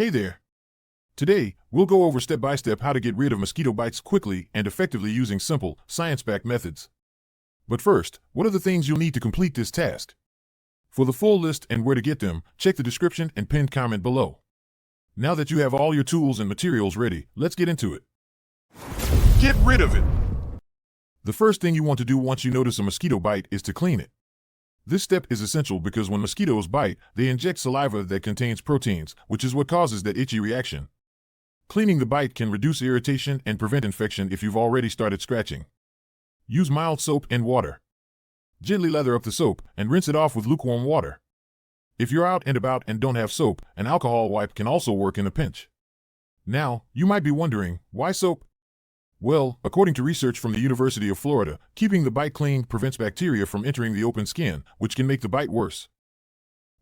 Hey there. Today, we'll go over step by step how to get rid of mosquito bites quickly and effectively using simple, science-backed methods. But first, what are the things you'll need to complete this task? For the full list and where to get them, check the description and pinned comment below. Now that you have all your tools and materials ready, let's get into it. Get rid of it! The first thing you want to do once you notice a mosquito bite is to clean it. This step is essential because when mosquitoes bite, they inject saliva that contains proteins, which is what causes that itchy reaction. Cleaning the bite can reduce irritation and prevent infection if you've already started scratching. Use mild soap and water. Gently lather up the soap and rinse it off with lukewarm water. If you're out and about and don't have soap, an alcohol wipe can also work in a pinch. Now, you might be wondering, why soap? Well, according to research from the University of Florida, keeping the bite clean prevents bacteria from entering the open skin, which can make the bite worse.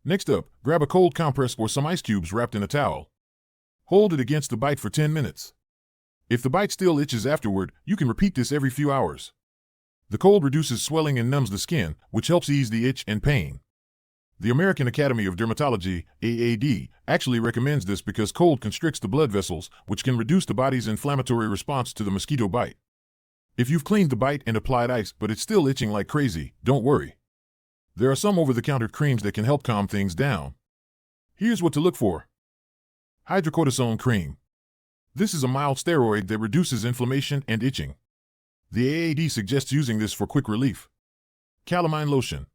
Next up, grab a cold compress or some ice cubes wrapped in a towel. Hold it against the bite for 10 minutes. If the bite still itches afterward, you can repeat this every few hours. The cold reduces swelling and numbs the skin, which helps ease the itch and pain. The American Academy of Dermatology, AAD, actually recommends this because cold constricts the blood vessels, which can reduce the body's inflammatory response to the mosquito bite. If you've cleaned the bite and applied ice but it's still itching like crazy, don't worry. There are some over-the-counter creams that can help calm things down. Here's what to look for. Hydrocortisone cream. This is a mild steroid that reduces inflammation and itching. The AAD suggests using this for quick relief. Calamine lotion.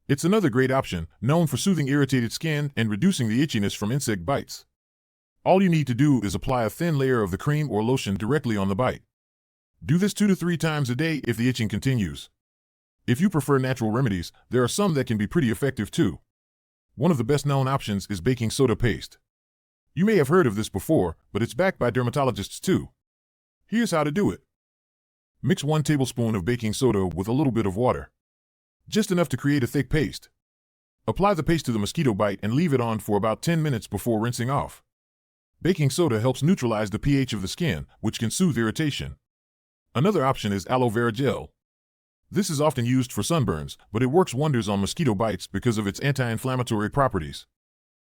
It's another great option, known for soothing irritated skin and reducing the itchiness from insect bites. All you need to do is apply a thin layer of the cream or lotion directly on the bite. Do this 2 to 3 times a day if the itching continues. If you prefer natural remedies, there are some that can be pretty effective too. One of the best-known options is baking soda paste. You may have heard of this before, but it's backed by dermatologists too. Here's how to do it. Mix 1 tablespoon of baking soda with a little bit of water. Just enough to create a thick paste. Apply the paste to the mosquito bite and leave it on for about 10 minutes before rinsing off. Baking soda helps neutralize the pH of the skin, which can soothe irritation. Another option is aloe vera gel. This is often used for sunburns, but it works wonders on mosquito bites because of its anti-inflammatory properties.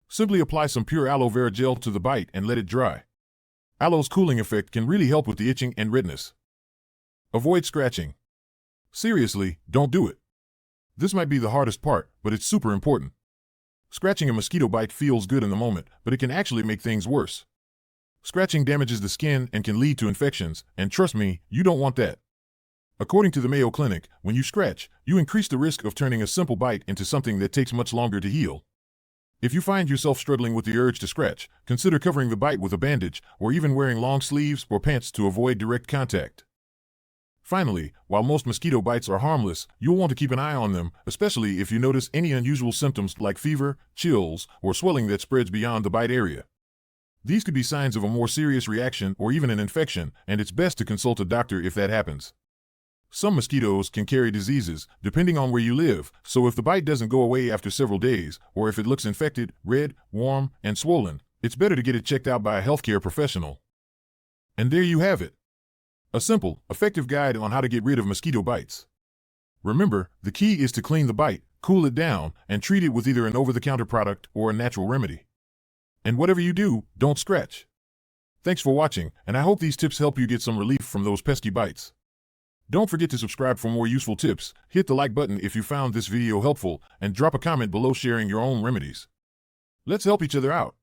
Simply apply some pure aloe vera gel to the bite and let it dry. Aloe's cooling effect can really help with the itching and redness. Avoid scratching. Seriously, don't do it. This might be the hardest part, but it's super important. Scratching a mosquito bite feels good in the moment, but it can actually make things worse. Scratching damages the skin and can lead to infections, and trust me, you don't want that. According to the Mayo Clinic, when you scratch, you increase the risk of turning a simple bite into something that takes much longer to heal. If you find yourself struggling with the urge to scratch, consider covering the bite with a bandage, or even wearing long sleeves or pants to avoid direct contact. Finally, while most mosquito bites are harmless, you'll want to keep an eye on them, especially if you notice any unusual symptoms like fever, chills, or swelling that spreads beyond the bite area. These could be signs of a more serious reaction or even an infection, and it's best to consult a doctor if that happens. Some mosquitoes can carry diseases, depending on where you live, so if the bite doesn't go away after several days, or if it looks infected, red, warm, and swollen, it's better to get it checked out by a healthcare professional. And there you have it. A simple, effective guide on how to get rid of mosquito bites. Remember, the key is to clean the bite, cool it down, and treat it with either an over-the-counter product or a natural remedy. And whatever you do, don't scratch. Thanks for watching, and I hope these tips help you get some relief from those pesky bites. Don't forget to subscribe for more useful tips, hit the like button if you found this video helpful, and drop a comment below sharing your own remedies. Let's help each other out.